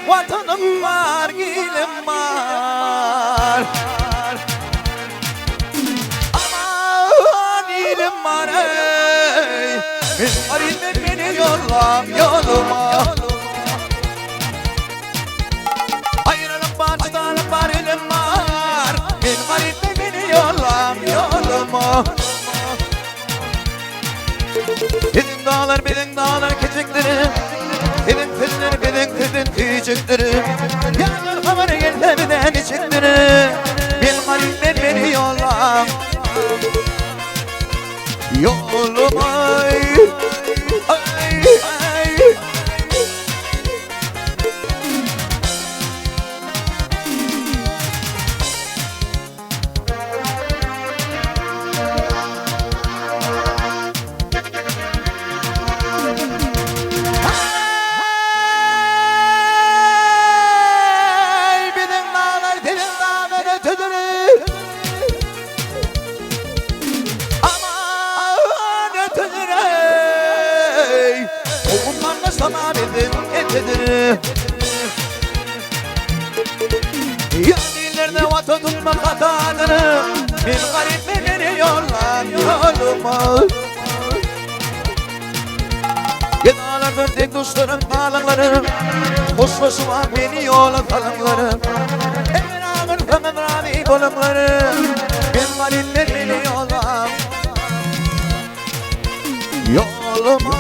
Vatanım var, gilim var. Aman ilim var ey. Halimden beni yollam yoluma. Ayrılık var, çıtarlık var, ilim var. Halimden beni yollam yoluma. Bizim dağlar keçeklerim. Benim küçüktürüm. Yanır havanı gelmeden içiktirüm. Bir halimden beni yollam yoluma. Ay, ay. Oğullarla sana dedim getirdim. Yanilerde vatan tutmak hatadır. Bir garip beni yollar yoluma. Yedalardan tek dostlarım ağlarlarım. Hoş hoşuma beni yola kalınlarım. Emin ağır kanın rami bolumlarım. Bir garip beni yollar yoluma.